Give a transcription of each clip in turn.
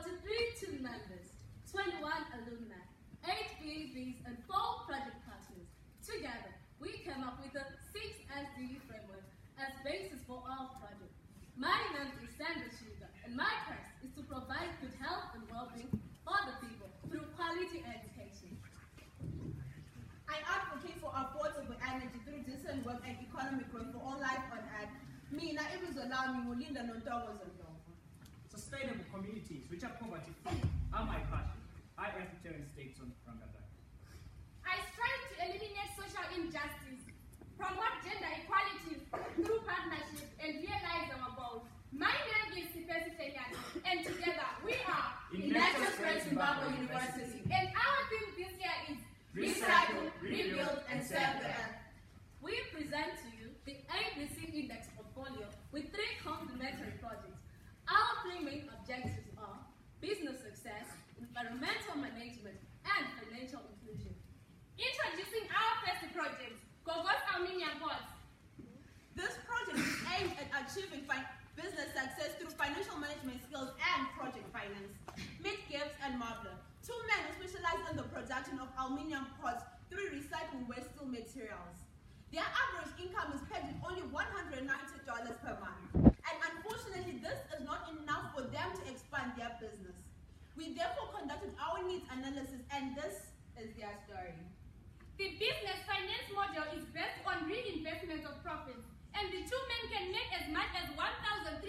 43 team members, 21 alumni, 8 PhDs, and 4 project partners. Together, we came up with a 6 SDE framework as basis for our project. My name is Sandra Shiga, and my quest is to provide good health and well-being for the people through quality education. I advocate for affordable energy through decent work and economic growth for all life on earth. Mina ibizolami ngulinda nontongo zondongo. Sustainable communities which are poverty-free are my passion. I am returning states on Rangada. I strive to eliminate social injustice, promote gender equality through partnership, and realize our goals. My name is Presetation, and together we are Enactus Zimbabwe University. And our theme this year is Recycle, Rebuild, and Serve the Earth. We present to you the ABC Index portfolio with 3 complementary projects. Our 3 main objectives are business success, environmental management, and financial inclusion. Introducing our first project, Gogos Aluminium Pots. This project is aimed at achieving business success through financial management skills and project finance. Meet Gibbs and Mabler, 2 men who specialize in the production of aluminium pots through recycling waste steel materials. Their average income is pegged at only $190 per month. And unfortunately, this is not enough for them to expand their business. We therefore conducted our needs analysis, and this is their story. The business finance model is based on reinvestment of profits, and the 2 men can make as much as $1,300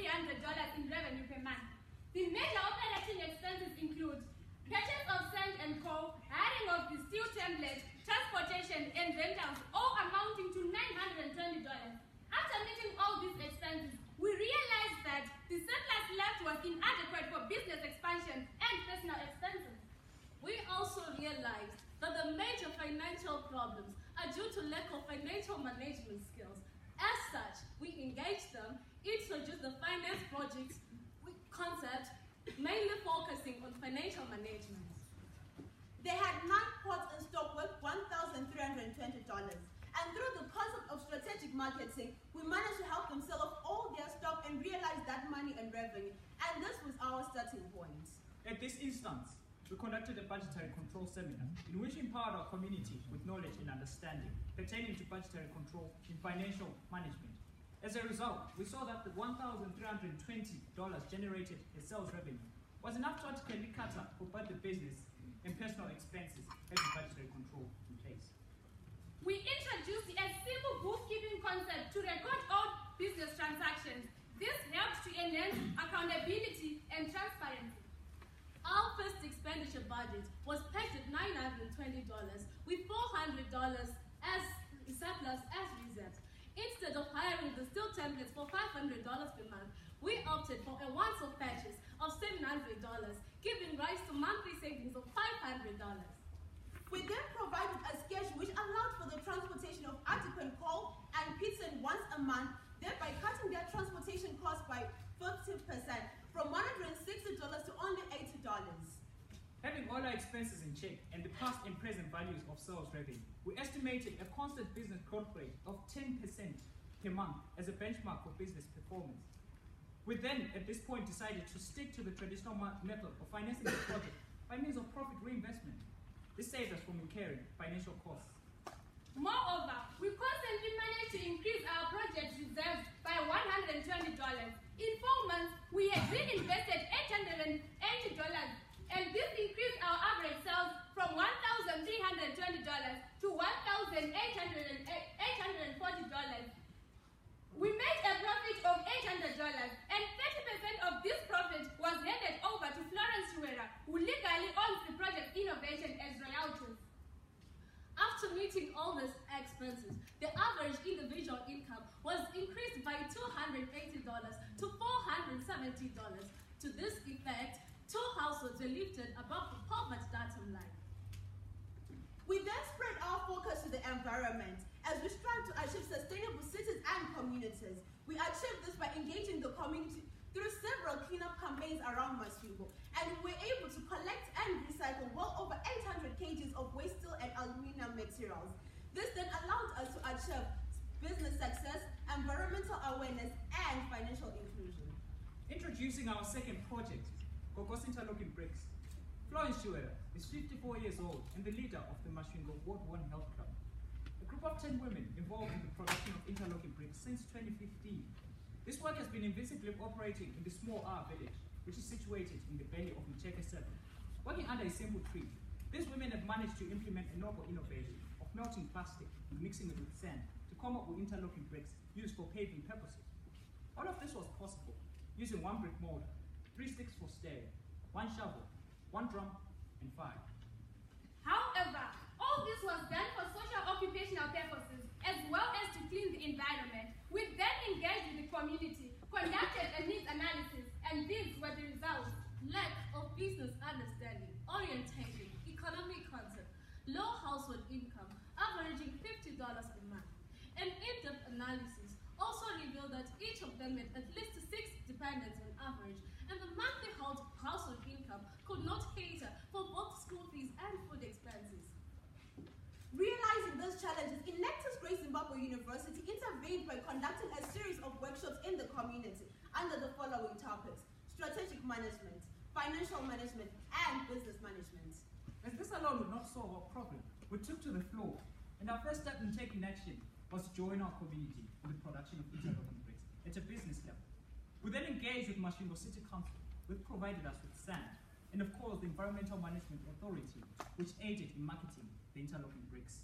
in revenue per month. The major operating expenses include purchase of sand and coal, hiring of the steel template, transportation, and rentals, all amounting to $920. After meeting all these expenses, we realized that the surplus left was inadequate for business expansion and personal expenses. We also realized that the major financial problems are due to lack of financial management skills. As such, we engaged them, introduced the finance project concept, mainly focusing on financial management. They had 9 pots in stock worth $1,320. And through the concept of strategic marketing, we managed to help them sell off all their stock and realize that money and revenue. And this was our starting point. At this instance, we conducted a budgetary control seminar in which we empowered our community with knowledge and understanding pertaining to budgetary control in financial management. As a result, we saw that the $1,320 generated as sales revenue was enough to adequately cater for both the business and personal expenses having budgetary control in place. We introduced a simple bookkeeping concept to record all business transactions. This helps to enhance accountability and transparency. Our first expenditure budget was pegged at $920, with $400 as surplus as reserves. Instead of hiring the steel templates for $500 per month, we opted for a once-off purchase of $700, giving rise to monthly savings of $500. We then provided a schedule which allowed for the transportation of adequate coal and pizza once a month, thereby cutting their transportation costs by 50%, from $160 to only $80. Having all our expenses in check and the past and present values of sales revenue, we estimated a constant business growth rate of 10% per month as a benchmark for business performance. We then, at this point, decided to stick to the traditional method of financing the project by means of profit reinvestment. This saved us from incurring financial costs. Moreover, we constantly managed to increase our project reserves by $120. In 4 months, we had reinvested $880, and this increased our average sales from $1,320 to $1,840. We made a profit of $800, and 30% of this profit was handed over to Florence Ruera, who legally owns the project Innovation as royalties. After meeting all these expenses, the average individual income was increased by $280 to $470. To this effect, 2 households were lifted above the poverty datum line. We then spread our focus to the environment as we strive to achieve sustainable cities and communities. We achieved this by engaging the community through several cleanup campaigns around Masvibo, and we were able to collect and recycle well over 800 kgs of waste steel and aluminium materials. This then allowed us to achieve business success, environmental awareness, and financial inclusion. Introducing our second project, Gogos Interlocking Bricks. Florence Schuer is 54 years old and the leader of the Masvingo Ward 1 Health Club. A group of 10 women involved in the production of interlocking bricks since 2015. This work has been invisibly operating in the small R village, which is situated in the belly of Mcheke 7. Working under a simple tree, these women have managed to implement a novel innovation of melting plastic and mixing it with sand to come up with interlocking bricks used for paving purposes. All of this was possible using 1 brick mortar, 3 sticks for stair, 1 shovel, 1 drum, and 5. However, all this was done for social occupational purposes as well as to clean the environment. We then engaged with the community, conducted a needs analysis, and these were the results. Lack of business understanding, orientation, economic concept, low household income, averaging $50 per month. An in-depth analysis also revealed that each of them had at least 6 dependents on average, and the monthly household income could not cater for both school fees and food expenses. Realizing these challenges, Enactus Zimbabwe University intervened by conducting a series of workshops in the community under the following topics: strategic management, financial management, and business management. As this alone would not solve our problem, we took to the floor, and our first step in taking action was to join our community in the production of interlocking bricks at a business level. We then engaged with Masvingo City Council, which provided us with sand, and of course the Environmental Management Authority, which aided in marketing the interlocking bricks.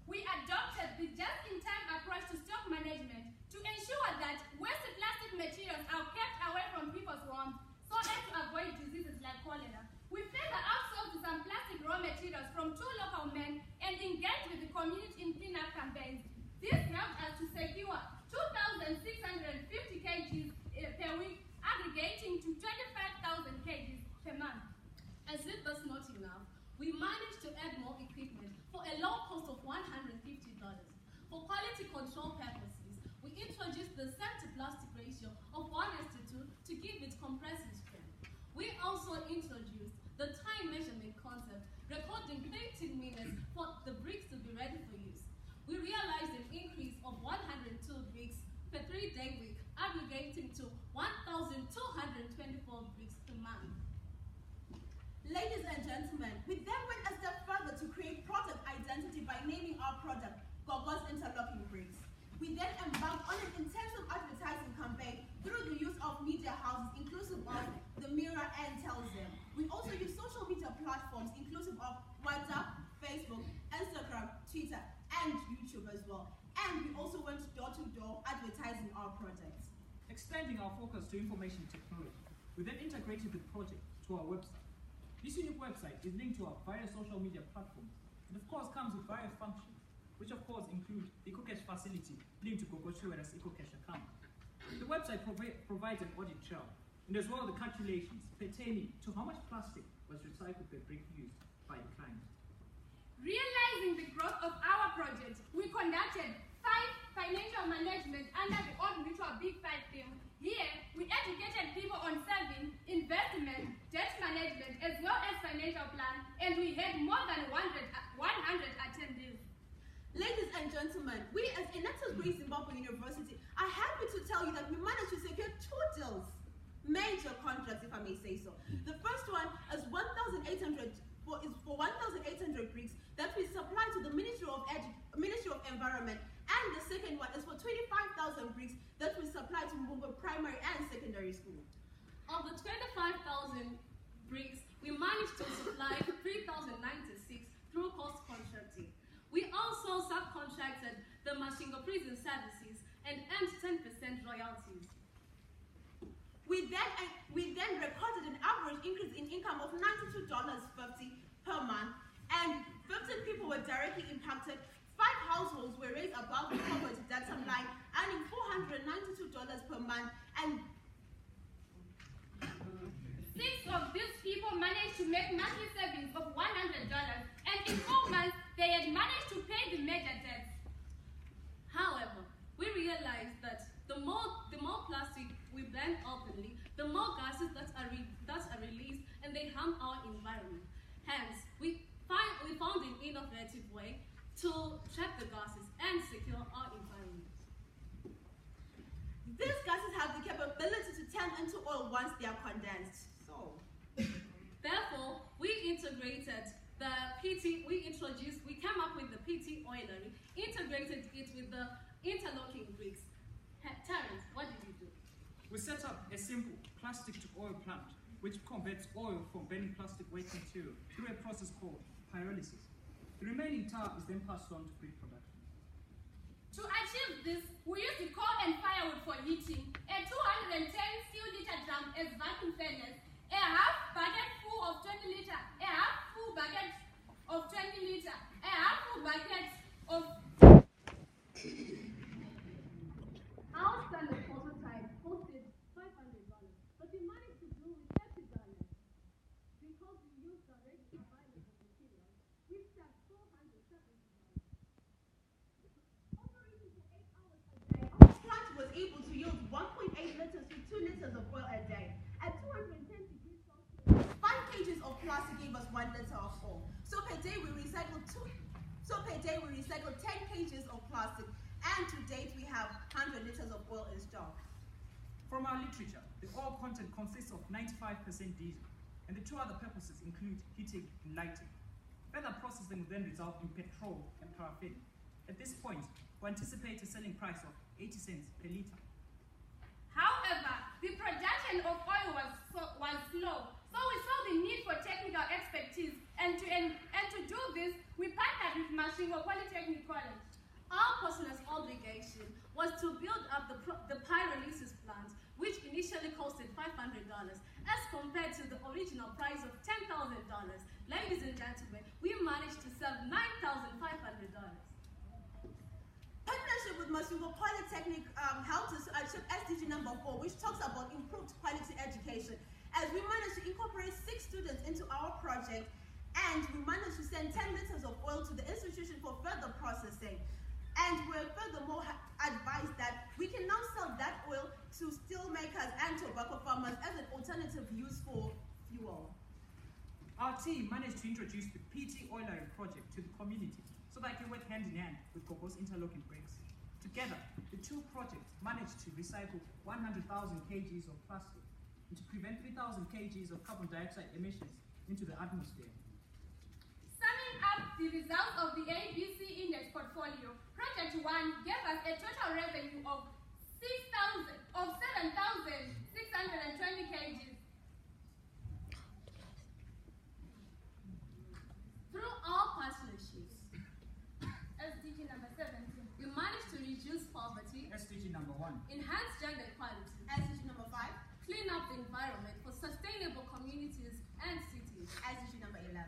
We adopted the just-in-time approach to stock management to ensure that waste plastic materials are kept away from people's homes so as to avoid diseases like cholera. We further outsourced some plastic raw materials from 2 local men and engaged with the community in cleanup campaigns. This helped us to secure 2,650 kgs per week, aggregating to 25,000 kgs per month. As if that's not enough, we managed to add more equipment for a low cost of $150. For quality control purposes, we introduced the sand-to-plastic ratio of 1:2 to give it compressive strength. We also introduced the time measurement concept, recording 13 minutes for the bricks to be ready for use. We realized an increase of 102 bricks per 3-day week, aggregating to 1,224 bricks per month. Ladies and gentlemen, we then went a step further to create product identity by naming our product Gogos Interlocking Bricks. We then embarked on an intensive advertising campaign through the use of media houses inclusive of The Mirror and Telzim. We also used social media platforms inclusive of WhatsApp, Facebook, Instagram, Twitter, and YouTube as well. And we also went door-to-door advertising our projects. Extending our focus to information technology, we then integrated the project to our website. This unique website is linked to our various social media platforms and of course comes with various functions, which of course include the EcoCash facility linked to Gogoshuera's EcoCash account. The website provides an audit trail and as well the calculations pertaining to how much plastic was recycled per brick used by the client. Realizing the growth of our project, we conducted 5 financial management under the old mutual Big 5 theme. Here, we educated people on saving, investment, debt management, as well as financial plan, and we had more than 100 attendees. Ladies and gentlemen, we as Enactus Zimbabwe University are happy to tell you that we managed to secure 2 deals, major contracts if I may say so. The first one is 1,800 for 1,800 bricks that we supply to the Ministry of Environment, and the second one is for 25,000 bricks that we supply to Mbumbo Primary and Secondary School. Of the 25,000 bricks, we managed to supply 3,096 through cost contracting. We also subcontracted the Masvingo Prison Services and earned 10% royalties. We then recorded an average increase in income of $92.50 per month, and 15 people were directly impacted. 5 households were raised above the poverty datum line, earning $492 per month, and 6 of these people managed to make monthly savings of $100, and in 4 months, they had managed to pay the major debts. However, we realized that the more plastic we burn openly, the more gases that are released, and they harm our environment. Hence, we found an innovative way to trap the gases and secure our environment. These gases have the capability to turn into oil once they are condensed. So, integrated the PT, we came up with the PT oilery, integrated it with the interlocking bricks. Terence, what did you do? We set up a simple plastic to oil plant, which converts oil from burning plastic waste material through a process called pyrolysis. The remaining tar is then passed on to brick production. To achieve this, we used coal and firewood for heating, a 210 steel-liter drum as vacuum furnace, a half bucket full of 20 liter, a half full bucket of 20 liter, a half full bucket of... Our standard prototype costed $500, but we managed to do with $30 because we used the ready available materials, which cost $470. Operating for 8 hours a day, Our plant was able to yield 1.8 liters to 2 liters of oil a day. At 210 degrees Celsius, 5 kgs of plastic gave us 1 liter of oil. So per day we recycled 10 kgs of plastic, and to date we have 100 liters of oil in stock. From our literature, the oil content consists of 95% diesel, and the two other purposes include heating and lighting. Further processing will then result in petrol and paraffin. At this point, we anticipate a selling price of 80 cents per litre. However, the production of oil was slow, so we saw the need for technical expertise, and to do this, we partnered with Masvingo Polytechnic College. Our personal obligation was to build up the pyrolysis plant, which initially costed $500 as compared to the original price of $10,000. Ladies and gentlemen, we managed to sell $9,500. Partnership with Masvingo Polytechnic helped us to achieve SDG number 4, which talks about improved quality education, as we managed to incorporate 6 students into our project, and we managed to send 10 liters of oil to the institution for further processing. And we're furthermore advised that we can now sell that oil to steel makers and tobacco farmers as an alternative use for fuel. Our team managed to introduce the PT oilery project to the community so that it can work hand in hand with Gogo's interlocking bricks. Together, the two projects managed to recycle 100,000 kgs of plastic and to prevent 3,000 kgs of carbon dioxide emissions into the atmosphere. Summing up the results of the ABC Index portfolio, Project 1 gave us a total revenue of 7,620 kgs. Through our partnerships, SDG number 17. we managed to reduce poverty, SDG number 1. enhance gender equality, SDG number 5, clean up the environment for sustainable communities and cities. SDG number 11.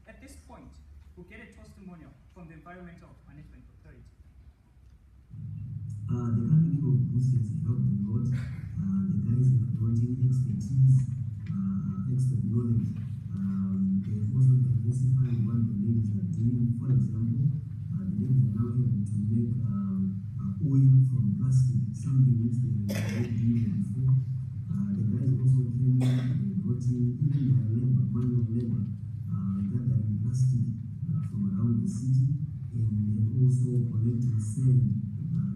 At this point, we'll get a testimonial from the Environmental Management Authority. The coming of boosters helped a lot. The guys have brought in expertise, expert knowledge. They have also diversified what the ladies are doing. For example, the ladies are now able to make oil from plastic, something which they were not doing before. The guys also came in, they brought in even their labor, manual labor, gathering plastic from around the city, and also collecting sand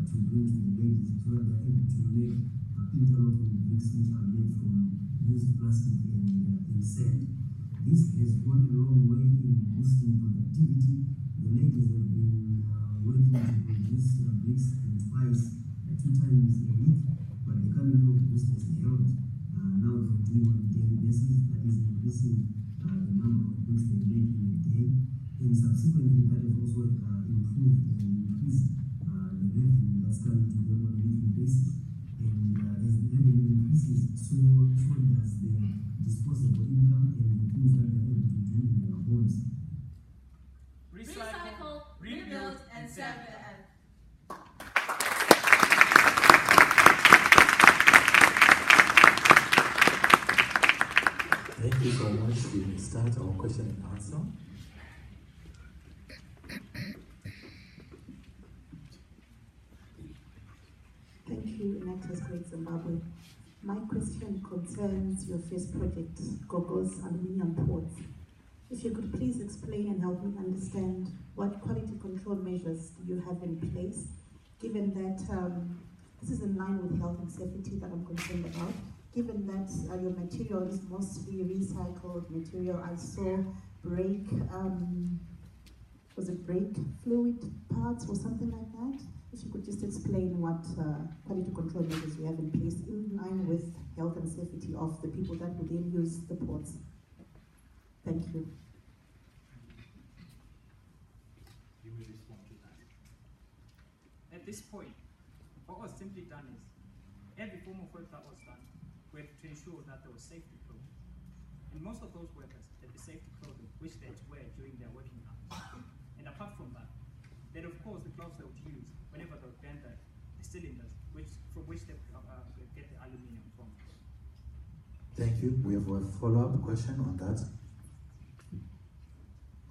to bring to the ladies so that they're able to make interlocking bricks which are made from used plastic and sand. This has gone a long way in boosting productivity. The ladies have been working to produce bricks twice, 2 times a week, but the coming of boosters helped. Now they're doing on a daily basis, that is increasing the number of bricks they make in a day. And subsequently, that has also improved and increased the revenue that's coming to them on a weekly basis. And as the revenue increases, so does the disposable income and the things that they're able to do in their homes. Recycle, rebuild, and serve the earth. Thank you so much. We will start our question and answer. Thank you, Enactus Great Zimbabwe. My question concerns your first project, Gogo's aluminium ports. If you could please explain and help me understand what quality control measures do you have in place, given that this is in line with health and safety that I'm concerned about, given that your material is mostly recycled material. I saw brake, was it brake fluid parts or something like that? If you could just explain what quality control measures you have in place in line with health and safety of the people that will then use the ports. Thank you. You will respond to that. At this point, what was simply done is, every form of work that was done, we had to ensure that there was safety clothing. And most of those workers had the safety clothing which they had to wear during their working hours. And apart from that, then of course the gloves they would use whenever they would bend the cylinders from which they get the aluminium from. Thank you. We have a follow-up question on that.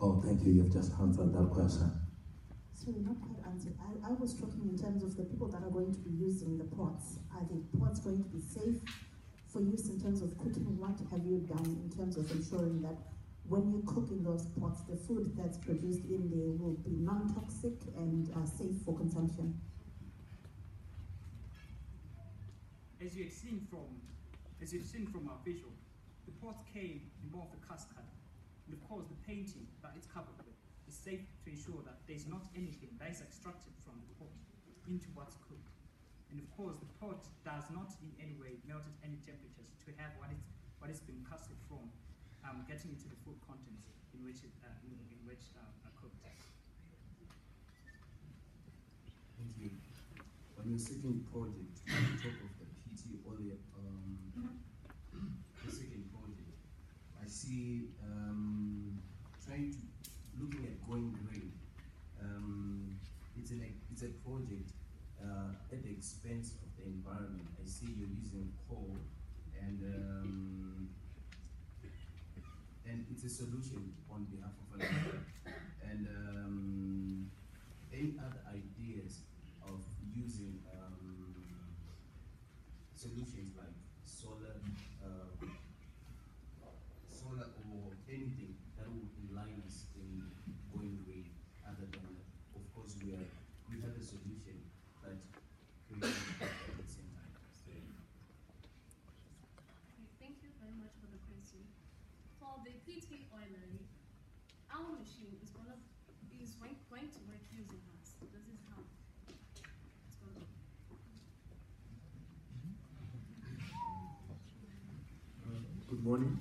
Oh, thank you. You've just answered that question. Sorry, not quite answered. I was talking in terms of the people that are going to be using the pots. Are the pots going to be safe for use in terms of cooking? What have you done in terms of ensuring that when you cook in those pots, the food that's produced in there will be non-toxic and safe for consumption? As you've seen from our visual, the pots came in more of a cast color. And of course, the painting that it's covered with is safe to ensure that there's not anything that is extracted from the pot into what's cooked. And of course, the pot does not in any way melt at any temperatures to have what it's been casted from getting into the food contents in which are cooked. Thank you. On your second project, on top of the PT oil, the second project, I see looking at going green. It's a project at the expense of the environment. I see you're using coal and it's a solution on behalf of another. And any other ideas of using solutions like solar or anything that would align us in going green, other than, of course, we have a solution that creates at the same time. Thank you very much for the question. For the PT oilery, our machine is going to work using us. This is how it's going to work. Good morning.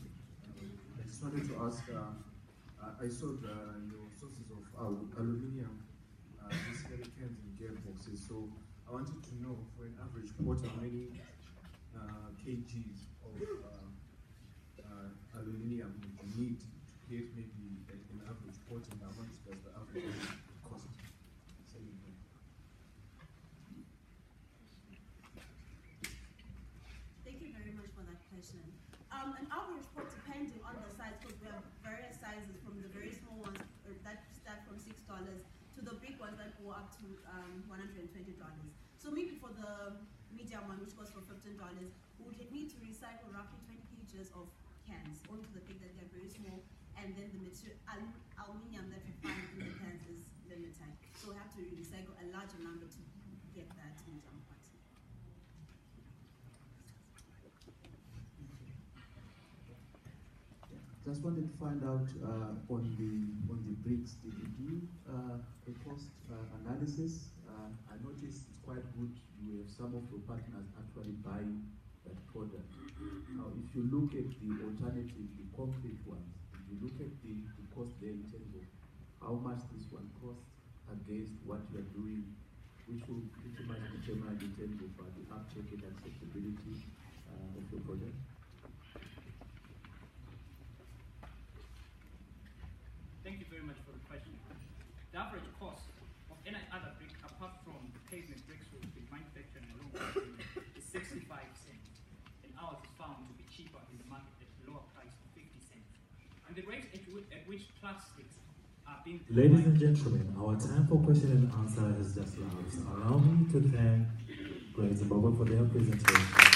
I just wanted to ask, I saw your sources of aluminium, these very cans and gearboxes. So I wanted to know, for an average pot, how many kgs of aluminium would you need to create maybe an average pot, and how much does the average cost? Thank you very much for that question. An average pot, depending on the size, because we have various sizes, from the very small ones that start from $6 to the big ones that go up to $120. So maybe for the medium one, which goes for $15, we would need to recycle roughly 20 kgs of cans, only to the fact that they're very small, and then the material aluminium that we find in the cans is limited. So we have to recycle a larger number to get that medium pot. Just wanted to find out on the bricks, did you do a cost analysis? I noticed it's quite good. You have some of your partners actually buying that product. Now, if you look at the alternative, the concrete ones, if you look at the cost there in terms of how much this one costs against what you are doing, which will pretty much determine in terms of the uptake and acceptability of your product. Thank you very much for the question. The average cost of any other brick, apart from the pavement bricks we've been manufacturing along is 65 cents. And ours is found to be cheaper in the market at a lower price of 50 cents. And the rate at which plastics are being... Ladies and gentlemen, our time for question and answer has just lapsed. Allow me to thank Great Zimbabwe for their presentation.